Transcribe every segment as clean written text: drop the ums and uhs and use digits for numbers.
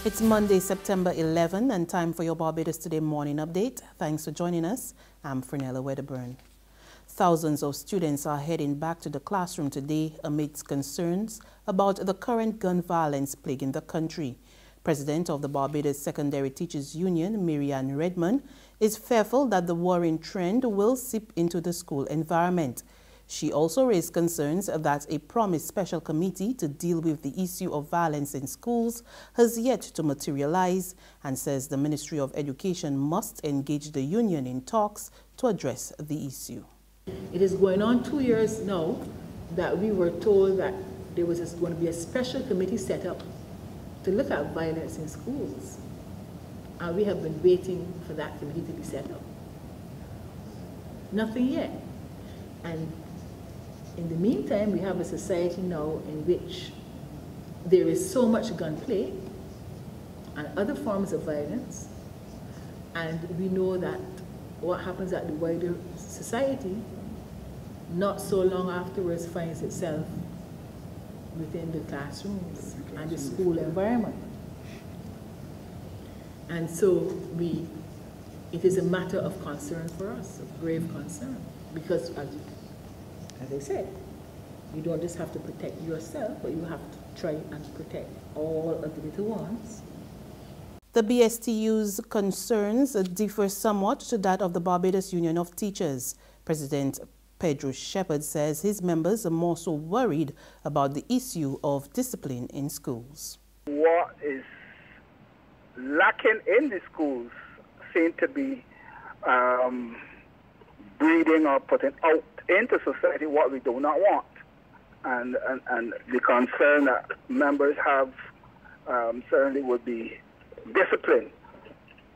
It's Monday, September 11, and time for your Barbados Today morning update. Thanks for joining us. I'm Fernella Wedderburn. Thousands of students are heading back to the classroom today amidst concerns about the current gun violence plaguing the country. President of the Barbados Secondary Teachers Union, Mary-Ann Redmond, is fearful that the worrying trend will seep into the school environment. She also raised concerns that a promised special committee to deal with the issue of violence in schools has yet to materialize, and says the Ministry of Education must engage the union in talks to address the issue. It is going on 2 years now that we were told that there was going to be a special committee set up to look at violence in schools. And we have been waiting for that committee to be set up. Nothing yet. And in the meantime, we have a society now in which there is so much gunplay and other forms of violence, and we know that what happens at the wider society not so long afterwards finds itself within the classrooms and the school environment. And so it is a matter of concern for us, of grave concern, because as I said, you don't just have to protect yourself, but you have to try and protect all of the little ones. The BSTU's concerns differ somewhat to that of the Barbados Union of Teachers. President Pedro Shepherd says his members are more so worried about the issue of discipline in schools. What is lacking in the schools seem to be breeding or putting out into society what we do not want. And the concern that members have certainly would be discipline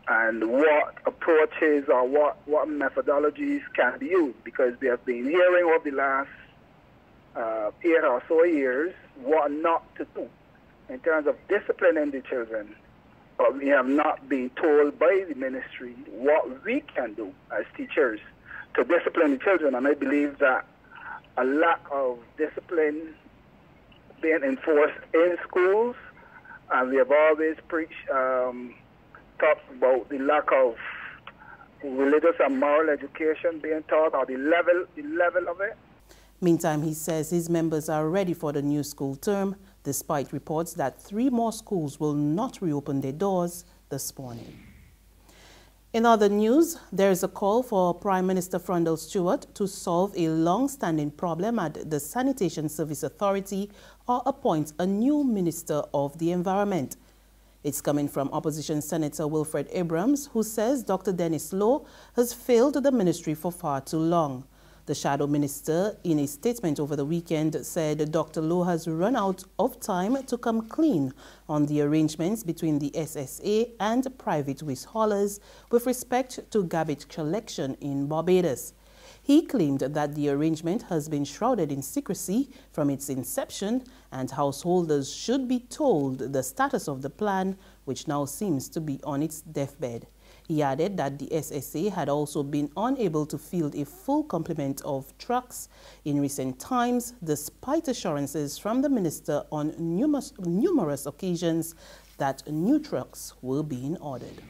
and what approaches or what methodologies can be used, because we have been hearing over the last 8 or so years what not to do in terms of disciplining the children, but we have not been told by the ministry what we can do as teachers to discipline the children. And I believe that a lack of discipline being enforced in schools, and we have always preached, talked about the lack of religious and moral education being taught, or the level of it. Meantime, he says his members are ready for the new school term, despite reports that 3 more schools will not reopen their doors this morning. In other news, there is a call for Prime Minister Frondell Stewart to solve a long-standing problem at the Sanitation Service Authority or appoint a new Minister of the Environment. It's coming from Opposition Senator Wilfred Abrams, who says Dr. Dennis Lowe has failed the ministry for far too long. The Shadow Minister, in a statement over the weekend, said Dr. Lowe has run out of time to come clean on the arrangements between the SSA and private waste haulers with respect to garbage collection in Barbados. He claimed that the arrangement has been shrouded in secrecy from its inception, and householders should be told the status of the plan, which now seems to be on its deathbed. He added that the SSA had also been unable to field a full complement of trucks in recent times, despite assurances from the minister on numerous occasions that new trucks were being ordered.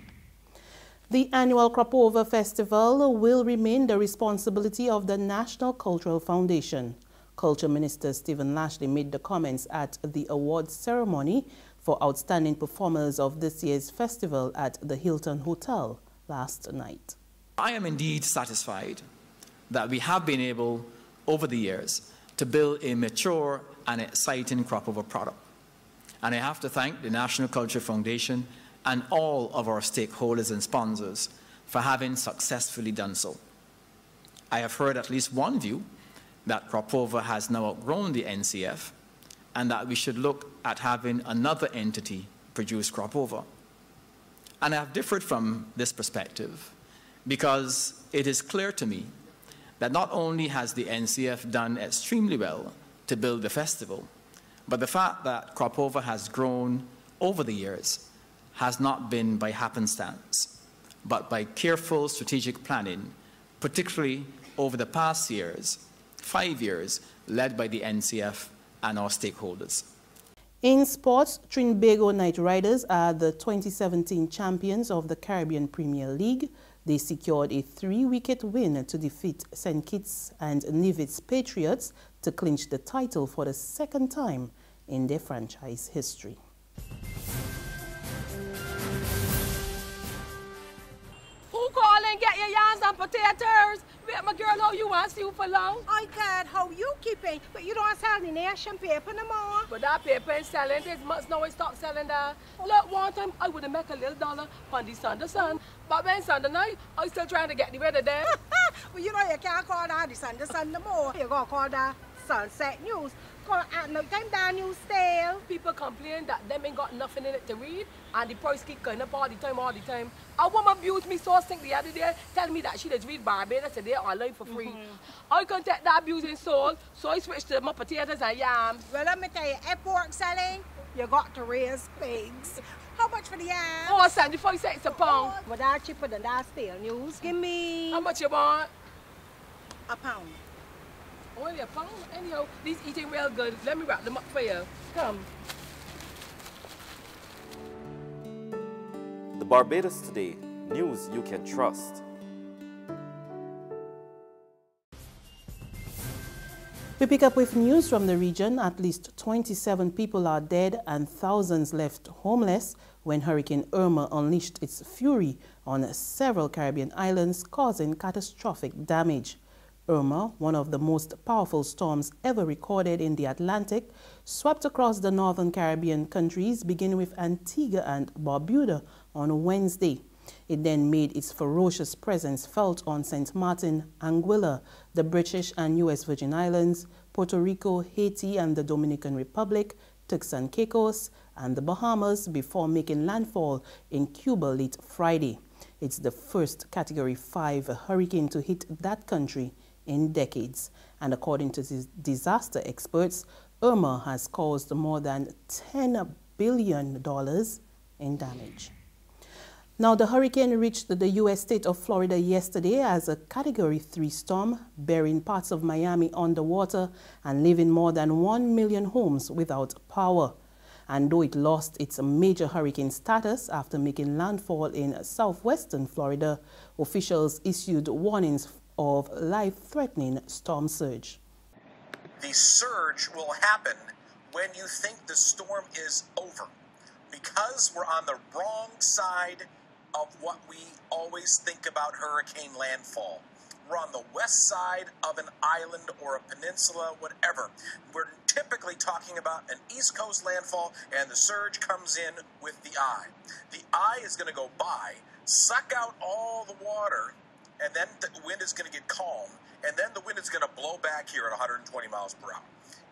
The annual Crop Over Festival will remain the responsibility of the National Cultural Foundation. Culture Minister Stephen Lashley made the comments at the awards ceremony for outstanding performers of this year's festival at the Hilton Hotel last night. I am indeed satisfied that we have been able, over the years, to build a mature and exciting crop over product. And I have to thank the National Culture Foundation and all of our stakeholders and sponsors for having successfully done so. I have heard at least one view that Crop Over has now outgrown the NCF, and that we should look at having another entity produce Crop Over. And I have differed from this perspective because it is clear to me that not only has the NCF done extremely well to build the festival, but the fact that Crop Over has grown over the years has not been by happenstance, but by careful strategic planning, particularly over the past years, 5 years, led by the NCF and our stakeholders. In sports, Trinbago Knight Riders are the 2017 champions of the Caribbean Premier League. They secured a 3-wicket win to defeat St. Kitts and Nevis Patriots to clinch the title for the second time in their franchise history. Who calling? Get your yams and potatoes. Wait, my girl, how you want to see for long? I got how you keeping, but you don't sell the nation paper no more. But that paper ain't selling. This months now I stop selling that. Look, one time I would have make a little dollar on the Sunday sun. But when Sunday night, I still trying to get the weather there. Well, you know you can't call that the Sunday sun no more. You're going to call that Sunset News. Call at no time that news stale. People complain that them ain't got nothing in it to read and the price keep going up all the time. A woman abused me so sick the other day, telling me that she does read Barbados today online for free. I can't take that abusing soul, so I switched to my potatoes and yams. Well, let me tell you, if pork selling, you got to raise pigs. How much for the yams? Oh, 75 cents a pound. Well, that's cheaper than that stale news. Give me... How much you want? a pound. Only a pound? Anyhow, these eating real good. Let me wrap them up for you. Come. The Barbados Today, news you can trust. We pick up with news from the region. At least 27 people are dead and thousands left homeless when Hurricane Irma unleashed its fury on several Caribbean islands, causing catastrophic damage. Irma, one of the most powerful storms ever recorded in the Atlantic, swept across the northern Caribbean countries, beginning with Antigua and Barbuda on Wednesday. It then made its ferocious presence felt on St. Martin, Anguilla, the British and U.S. Virgin Islands, Puerto Rico, Haiti and the Dominican Republic, Turks and Caicos, and the Bahamas before making landfall in Cuba late Friday. It's the first Category 5 hurricane to hit that country in decades, and according to disaster experts, Irma has caused more than $10 billion in damage. Now, the hurricane reached the U.S. state of Florida yesterday as a Category 3 storm, burying parts of Miami underwater and leaving more than 1 million homes without power. And though it lost its major hurricane status after making landfall in southwestern Florida, officials issued warnings of life-threatening storm surge. The surge will happen when you think the storm is over, because we're on the wrong side of what we always think about hurricane landfall. We're on the west side of an island or a peninsula, whatever. We're typically talking about an East Coast landfall, and the surge comes in with the eye. The eye is going to go by, suck out all the water, and then the wind is going to get calm, and then the wind is going to blow back here at 120 miles per hour.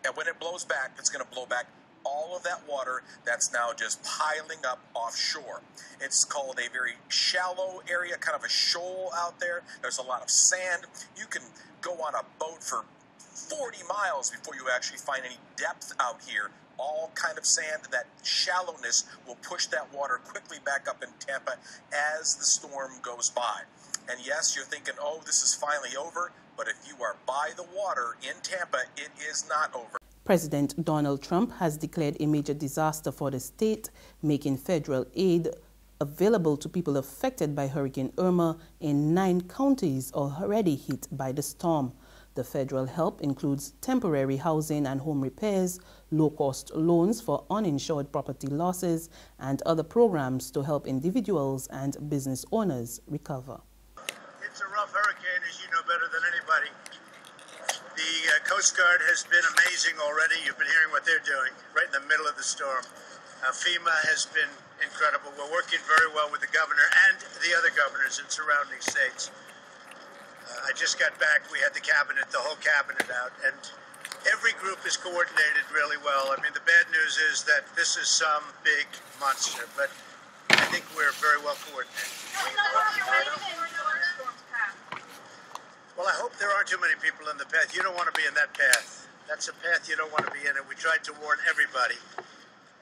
And when it blows back, it's going to blow back all of that water that's now just piling up offshore. It's called a very shallow area, kind of a shoal out there. There's a lot of sand. You can go on a boat for 40 miles before you actually find any depth out here. All kind of sand. That shallowness will push that water quickly back up in Tampa as the storm goes by. And yes, you're thinking, oh, this is finally over. But if you are by the water in Tampa, it is not over. President Donald Trump has declared a major disaster for the state, making federal aid available to people affected by Hurricane Irma in 9 counties already hit by the storm. The federal help includes temporary housing and home repairs, low-cost loans for uninsured property losses, and other programs to help individuals and business owners recover. It's a rough hurricane, as you know better than anybody. The Coast Guard has been amazing already. You've been hearing what they're doing right in the middle of the storm. FEMA has been incredible. We're working very well with the governor and the other governors in surrounding states. I just got back. We had the cabinet, the whole cabinet out, and every group is coordinated really well. I mean, the bad news is that this is some big monster, but I think we're very well coordinated. Well, I hope there aren't too many people in the path. You don't want to be in that path. That's a path you don't want to be in, and we tried to warn everybody.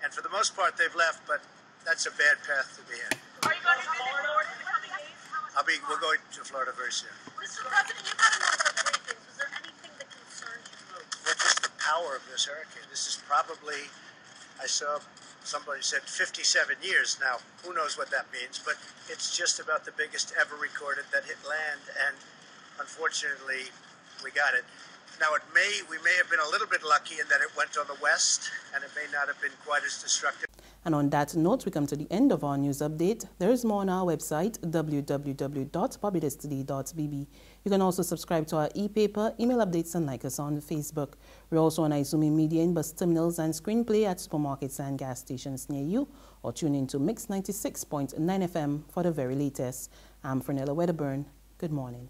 And for the most part, they've left, but that's a bad path to be in. Are you going to visit Florida in the coming days? We're going to Florida very soon. Mr. President, you've had a number of briefings. Is there anything that concerns you most? Well, just the power of this hurricane. This is probably, I I saw somebody said 57 years now. Who knows what that means? But it's just about the biggest ever recorded that hit land, and unfortunately, we got it. Now, we may have been a little bit lucky in that it went on the west, and it may not have been quite as destructive. And on that note, we come to the end of our news update. There is more on our website, www.barbadostody.bb. You can also subscribe to our e-paper, email updates, and like us on Facebook. We're also on Izumi Media in bus terminals and screenplay at supermarkets and gas stations near you, or tune in to Mix 96.9 FM for the very latest. I'm Fernella Wedderburn. Good morning.